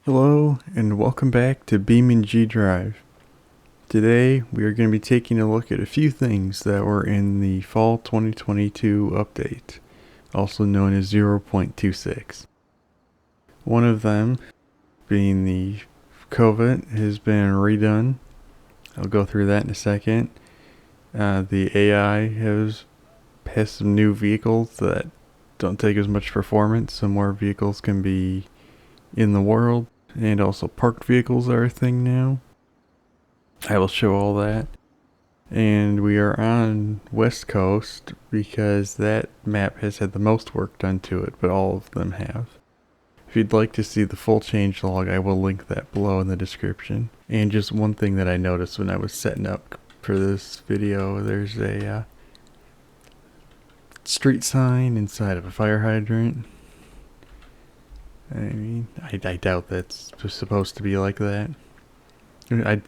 Hello and welcome back to BeamNG.drive. Today we are going to be taking a look at a few things that were in the Fall 2022 update, also known as 0.26. One of them being the Covet has been redone. I'll go through that in a second. The AI has some new vehicles that don't take as much performance, so more vehicles can be in the world. And also parked vehicles are a thing now. I will show all that. And we are on West Coast because that map has had the most work done to it, but all of them have. If you'd like to see the full changelog, I will link that below in the description. And just one thing that I noticed when I was setting up for this video, there's a street sign inside of a fire hydrant. I mean, I doubt that's supposed to be like that. I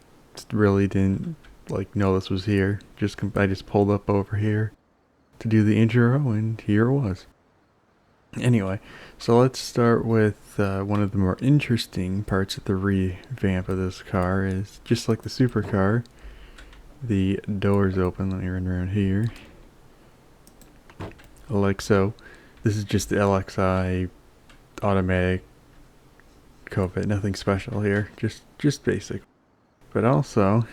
really didn't know this was here. I just pulled up over here to do the intro, and here it was. Anyway, so let's start with one of the more interesting parts of the revamp of this car. Is just like the supercar, the doors open. Let me run around here, like so. This is just the LXI automatic Covet, nothing special here, just basic. But also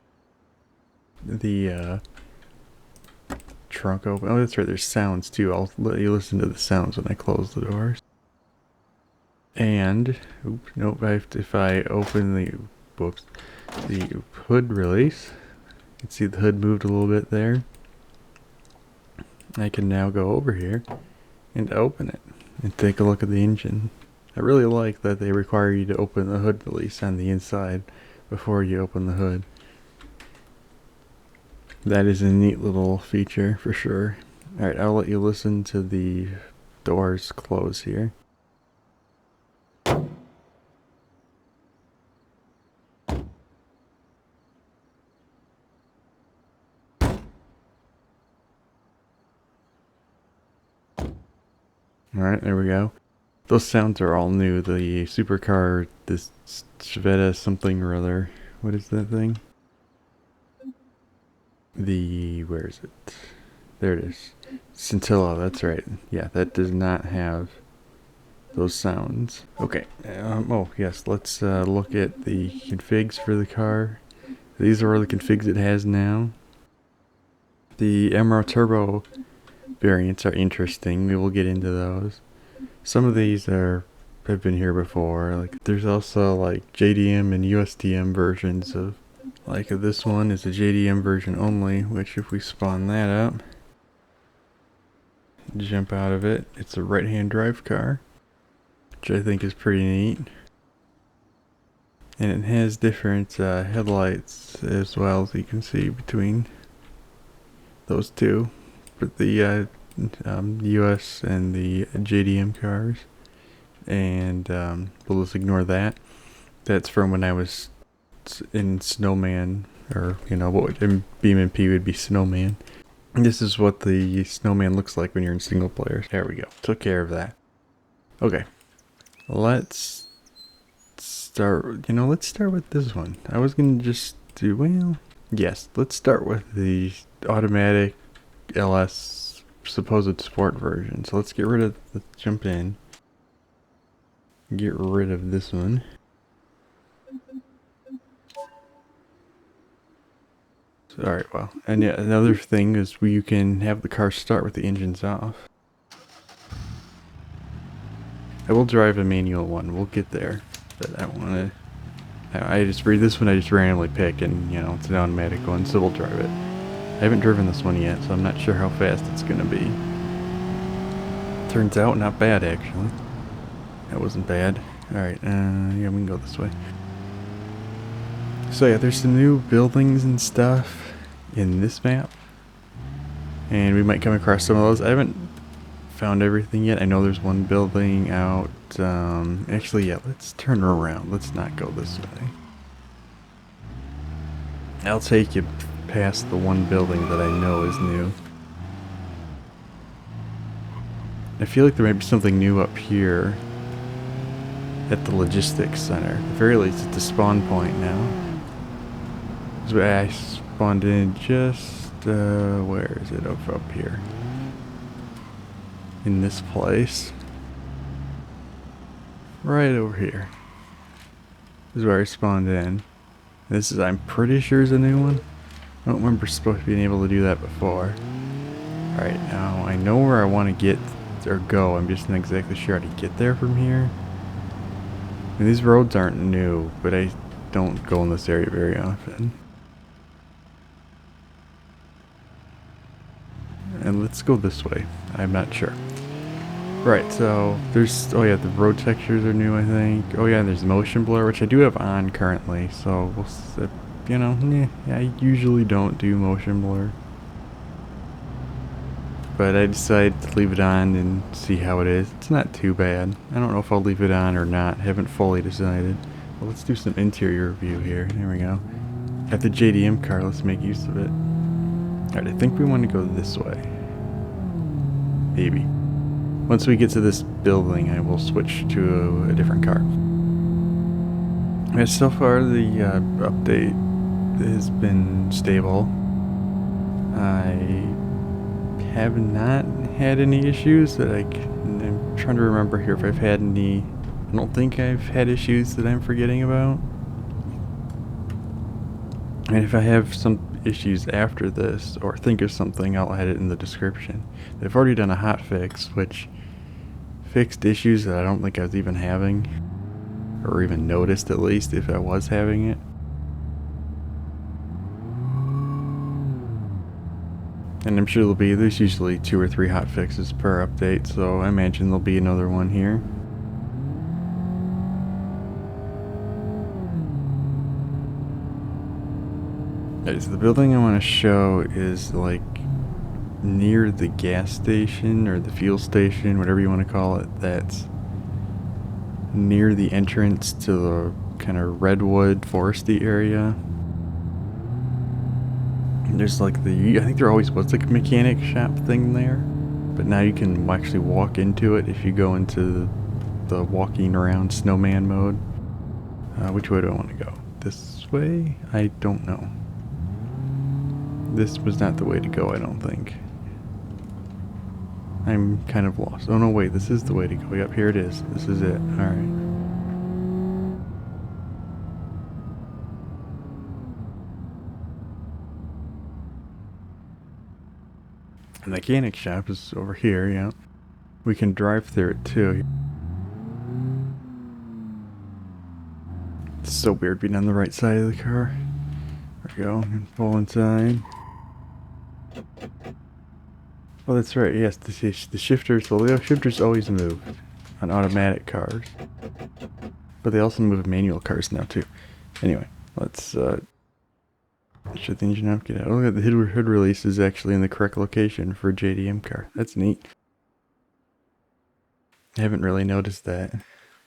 the trunk open. Oh, that's right, there's sounds too. I'll let you listen to the sounds when I close the doors. And oops, nope, if I open the hood release, you can see the hood moved a little bit there. I can now go over here and open it and take a look at the engine. I really like that they require you to open the hood release on the inside before you open the hood. That is a neat little feature for sure. Alright, I'll let you listen to the doors close here. Alright, there we go. Those sounds are all new. The supercar, this Sveta something or other. What is that thing? Where is it? There it is. Scintilla, that's right. Yeah, that does not have those sounds. Okay, oh yes, let's look at the configs for the car. These are the configs it has now. The MR Turbo variants are interesting. We will get into those. Some of these have been here before. Like there's also like JDM and USDM versions of, like this one is a JDM version only, which if we spawn that up, jump out of it, it's a right-hand drive car, which I think is pretty neat. And it has different headlights as well, as you can see between those two. But the US and the JDM cars, and we'll just ignore that. That's from when I was in Snowman, or what in BeamNP would be Snowman. And this is what the Snowman looks like when you're in single player. There we go, took care of that. Okay, let's start. Let's start with this one. I was gonna just do, well, yes, let's start with the automatic LS supposed sport version. So let's get rid of, let's jump in, get rid of this one. Alright, well, and yeah, another thing is you can have the car start with the engines off. I will drive a manual one, we'll get there, but I just read this one, I just randomly pick, and it's an automatic one, so we'll drive it. I haven't driven this one yet, so I'm not sure how fast it's gonna be. Turns out not bad, actually. That wasn't bad. Alright, yeah, we can go this way. So yeah, there's some new buildings and stuff in this map, and we might come across some of those. I haven't found everything yet. I know there's one building out, actually yeah, let's turn around. Let's not go this way. I'll take you past the one building that I know is new. I feel like there might be something new up here. at the logistics center. At the very least, it's a spawn point now. So I spawned in just, where is it? Up here. In this place. Right over here. This is where I spawned in. This is, I'm pretty sure, is a new one. I don't remember supposed to being able to do that before. Alright, now I know where I want to get or go. I'm just not exactly sure how to get there from here. And these roads aren't new, but I don't go in this area very often. And let's go this way. I'm not sure. Right, so there's, oh yeah, the road textures are new, I think. Oh yeah, there's motion blur, which I do have on currently, so we'll, you know, I usually don't do motion blur. But I decided to leave it on and see how it is. It's not too bad. I don't know if I'll leave it on or not. Haven't fully decided. Well, let's do some interior review here. There we go. Got the JDM car, let's make use of it. Alright, I think we want to go this way. Maybe. Once we get to this building, I will switch to a different car. And so far, the update has been stable. I have not had any issues that I'm trying to remember here if I've had any. I don't think I've had issues that I'm forgetting about. And if I have some issues after this, or think of something, I'll add it in the description. They've already done a hotfix, which fixed issues that I don't think I was even having, or even noticed at least if I was having it. And I'm sure there's usually 2 or 3 hotfixes per update, so I imagine there'll be another one here. Okay, so the building I want to show is like near the gas station or the fuel station, whatever you want to call it, that's near the entrance to the kind of redwood foresty area. There's like I think there always was like a mechanic shop thing there, but now you can actually walk into it if you go into the walking around snowman mode. Which way do I want to go? This way? I don't know. This was not the way to go, I don't think. I'm kind of lost. Oh no, wait, this is the way to go. Yep, here it is. This is it. Alright. The mechanic shop is over here, yeah. We can drive through it too. It's so weird being on the right side of the car. There we go, and pull inside. Oh, that's right, yes, the shifters, well, the shifters always move on automatic cars. But they also move manual cars now too. Anyway, let's shut the engine up, get out. Oh, look at the hood release is actually in the correct location for a JDM car. That's neat. I haven't really noticed that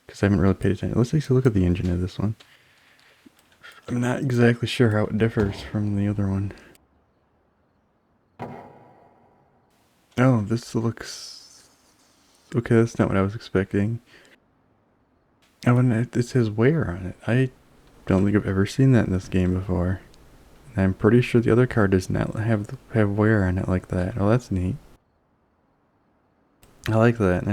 because I haven't really paid attention. Let's take a look at the engine of this one. I'm not exactly sure how it differs from the other one. Oh, this looks... Okay, that's not what I was expecting. Oh, and it says wear on it. I don't think I've ever seen that in this game before. I'm pretty sure the other car does not have wear on it like that. Oh, that's neat. I like that.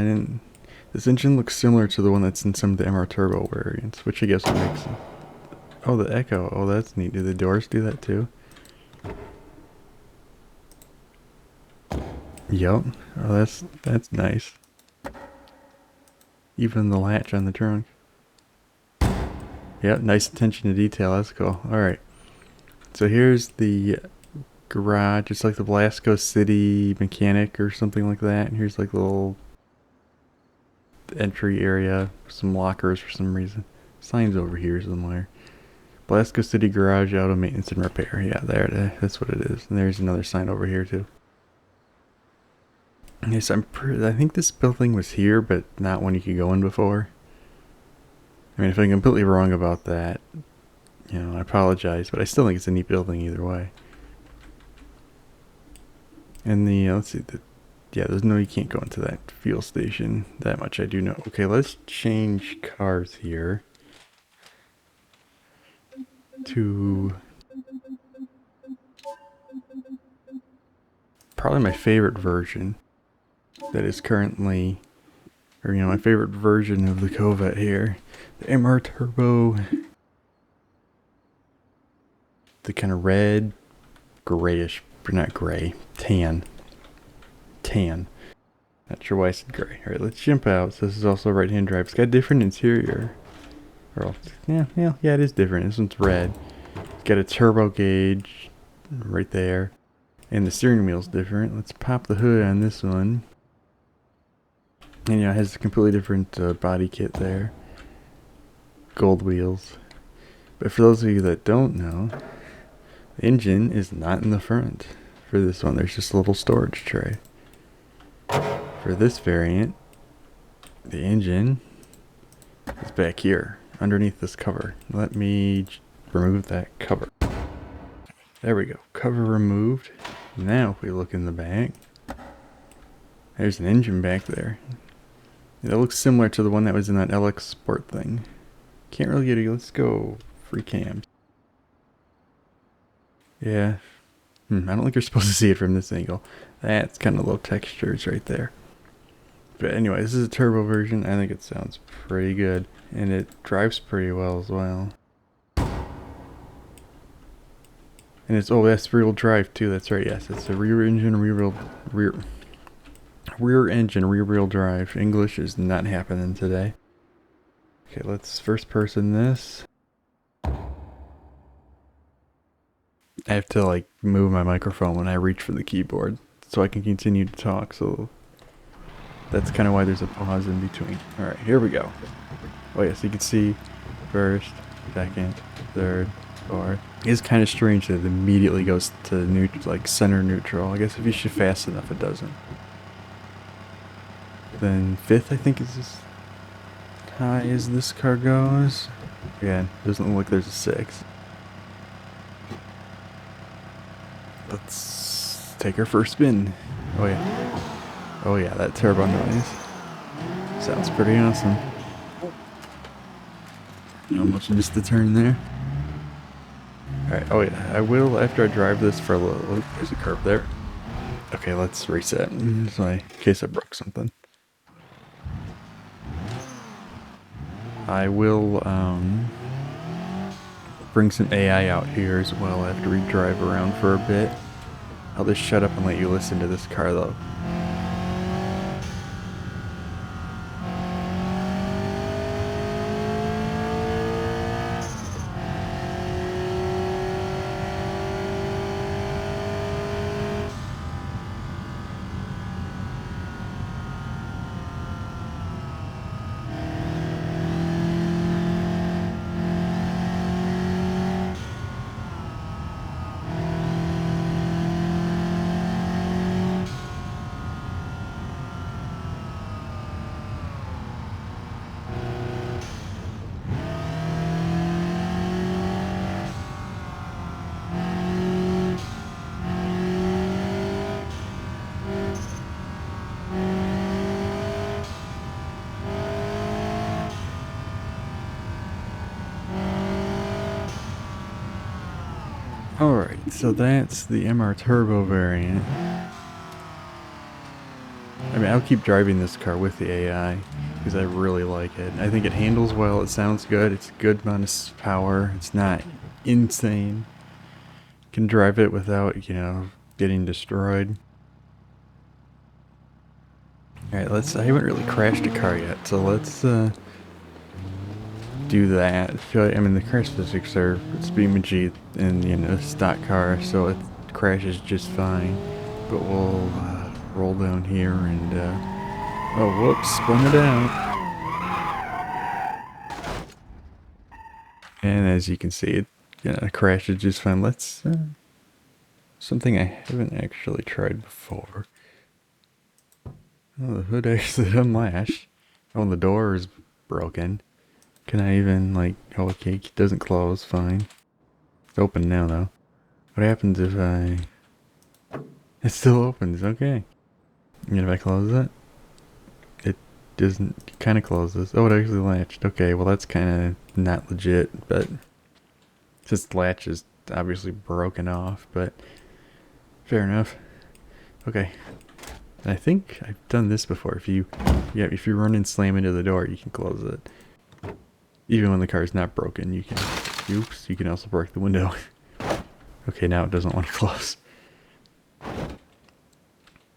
This engine looks similar to the one that's in some of the MR Turbo variants, which I guess makes sense. Oh, the echo. Oh, that's neat. Do the doors do that too? Yup. Oh, that's nice. Even the latch on the trunk. Yep, nice attention to detail. That's cool. Alright. So here's the garage. It's like the Velasco City Mechanic or something like that. And here's like a little entry area. Some lockers for some reason. Signs over here somewhere. Velasco City Garage Auto Maintenance and Repair. Yeah, there it is. That's what it is. And there's another sign over here too. Yes, I think this building was here, but not one you could go in before. I mean, if I'm completely wrong about that, you know, I apologize, but I still think it's a neat building either way. And the, let's see, Yeah, there's no, you can't go into that fuel station. That much I do know. Okay, let's change cars here to probably my favorite version that is currently, or my favorite version of the Covet here. The MR Turbo. The kind of red, grayish, or not gray, tan. Not sure why I said gray. Alright, let's jump out. So this is also a right-hand drive. It's got a different interior. Yeah, it is different. This one's red. It's got a turbo gauge right there. And the steering wheel's different. Let's pop the hood on this one. And it has a completely different body kit there. Gold wheels. But for those of you that don't know, the engine is not in the front. For this one, there's just a little storage tray. For this variant, the engine is back here, underneath this cover. Let me remove that cover. There we go, cover removed. Now if we look in the back, there's an engine back there. It looks similar to the one that was in that LX Sport thing. Can't really get it, let's go free cams. Yeah, I don't think you're supposed to see it from this angle. That's kind of low textures right there. But anyway, this is a turbo version. I think it sounds pretty good. And it drives pretty well as well. And it's, oh, that's rear-wheel drive too. That's right, yes. It's a rear engine, rear wheel drive. English is not happening today. Okay, let's first person this. I have to like move my microphone when I reach for the keyboard so I can continue to talk, so that's kind of why there's a pause in between. Alright, here we go. Oh yes, you can see first, second, third, fourth. It's kind of strange that it immediately goes to center neutral. I guess if you shift fast enough it doesn't. Then fifth I think is as high as this car goes. Again, doesn't look like there's a six. Let's take our first spin. Oh yeah. Oh yeah, that turbo noise. Sounds pretty awesome. Almost missed the turn there. Alright, oh yeah, I will, after I drive this for a little, there's a curve there. Okay, let's reset, so in case I broke something. I will, bring some AI out here as well after we drive around for a bit. I'll just shut up and let you listen to this car though. Alright, so that's the MR Turbo variant. I mean, I'll keep driving this car with the AI because I really like it. I think it handles well, it sounds good, it's a good amount of power, it's not insane. Can drive it without, getting destroyed. Alright, I haven't really crashed a car yet, so let's do that. I mean, the crash physics are, it's BeamNG in stock car, so it crashes just fine. But we'll roll down here and, oh, whoops, spun it out. And as you can see, it crashes just fine. Let's, something I haven't actually tried before. Oh, the hood actually unlatched. Oh, the door is broken. Can I even, oh, okay, it doesn't close, fine. It's open now, though. What happens if it still opens, okay. And if I close it, it doesn't kind of closes. Oh, it actually latched. Okay, well that's kind of not legit, but this latch is obviously broken off, but fair enough. Okay. And I think I've done this before. If you run and slam into the door, you can close it. Even when the car is not broken, you can. Oops, you can also break the window. Okay, now it doesn't want to close.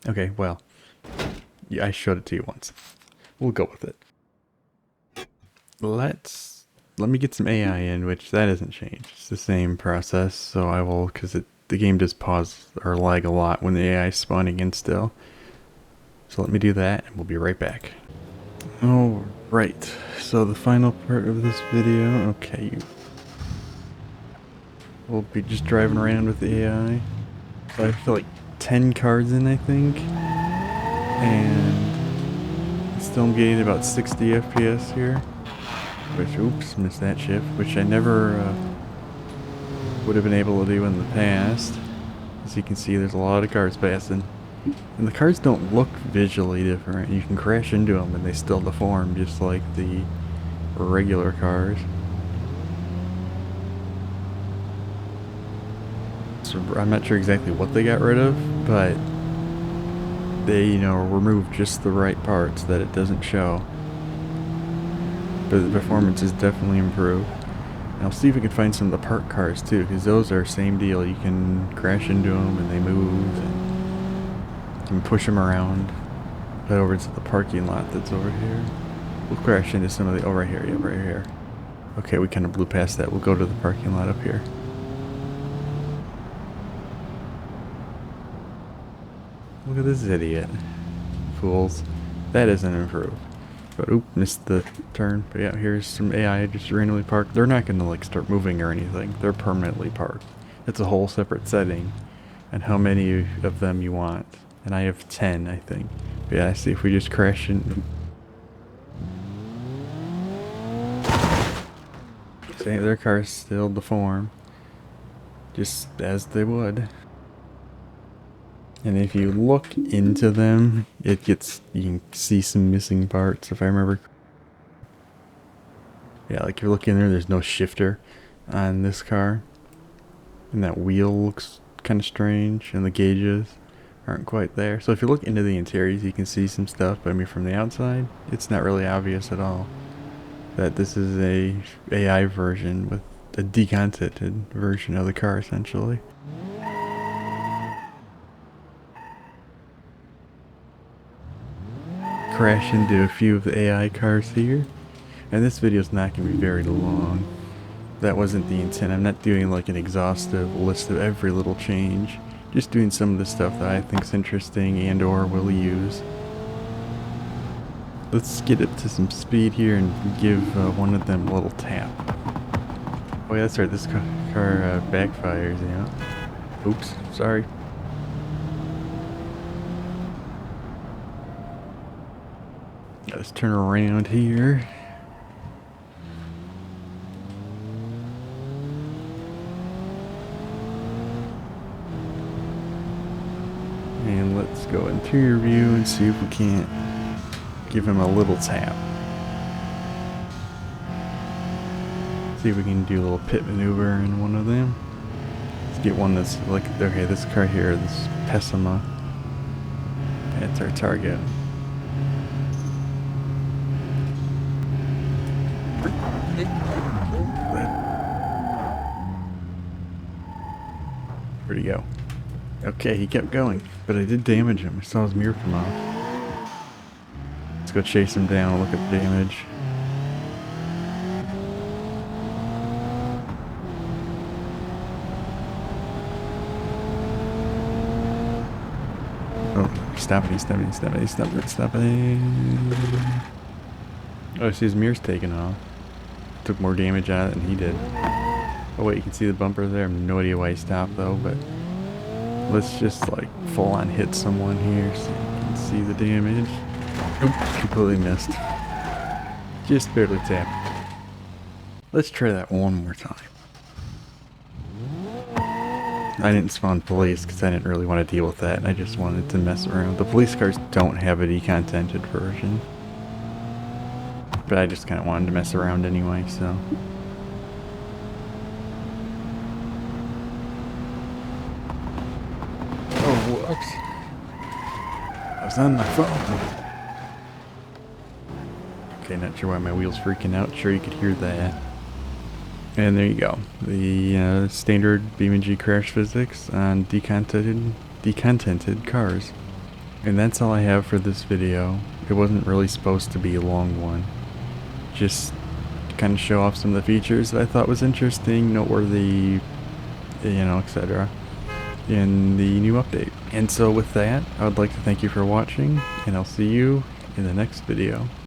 Okay, well, yeah, I showed it to you once. We'll go with it. Let me get some AI in, which that hasn't changed. It's the same process, so I will, because the game does pause or lag a lot when the AI is spawning in still. So let me do that, and we'll be right back. Alright, so the final part of this video, okay, we'll be just driving around with the AI. So I feel like 10 cars in, I think, and still I'm getting about 60 FPS here, which, oops, missed that shift, which I never would have been able to do in the past. As you can see, there's a lot of cars passing. And the cars don't look visually different. You can crash into them and they still deform just like the regular cars. So I'm not sure exactly what they got rid of, but they, removed just the right parts that it doesn't show. But the performance is definitely improved. And I'll see if we can find some of the parked cars too, because those are same deal. You can crash into them and they move, and you can push them around. Head over to the parking lot that's over here. We'll crash into some of the, oh, right here, yeah, right here. Okay, we kind of blew past that. We'll go to the parking lot up here. Look at this idiot. Fools. That isn't improved. But, oop, missed the turn. But yeah, here's some AI just randomly parked. They're not going to, like, start moving or anything. They're permanently parked. It's a whole separate setting. And how many of them you want. And I have 10, I think. But yeah, see if we just crash in. See, their cars still deform. Just as they would. And if you look into them, you can see some missing parts, if I remember. Yeah, like you're looking there, there's no shifter on this car. And that wheel looks kind of strange, and the gauges aren't quite there. So if you look into the interiors, you can see some stuff, but I mean from the outside, it's not really obvious at all that this is a AI version with a decontented version of the car, essentially. Crash into a few of the AI cars here, and this video is not going to be very long. That wasn't the intent. I'm not doing like an exhaustive list of every little change, just doing some of the stuff that I think is interesting and or will use. Let's get up to some speed here and give one of them a little tap. Oh yeah, that's right, this car backfires, yeah. Oops, sorry. Let's turn around here. And let's go interior view and see if we can't give him a little tap. See if we can do a little pit maneuver in one of them. Let's get one that's like, okay, this car here, this Pessima. That's our target. Where'd he go? Okay, he kept going, but I did damage him. I saw his mirror come off. Let's go chase him down and look at the damage. Oh, stop it, stop it, stop it, stop it, stop it. Oh, I see his mirror's taken off. Took more damage on it than he did. Oh wait, you can see the bumper there. I have no idea why he stopped though, but let's just like full on hit someone here so you can see the damage. Oop, completely missed. Just barely tapped. Let's try that one more time. I didn't spawn police because I didn't really want to deal with that. I just wanted to mess around. The police cars don't have a decontented version, but I just kind of wanted to mess around anyway, so. Oh, whoops. I was on my phone. Okay, not sure why my wheel's freaking out. Sure you could hear that. And there you go. The standard BeamNG crash physics on decontented cars. And that's all I have for this video. It wasn't really supposed to be a long one. Just to kind of show off some of the features that I thought was interesting, noteworthy, etc. in the new update. And so with that, I would like to thank you for watching, and I'll see you in the next video.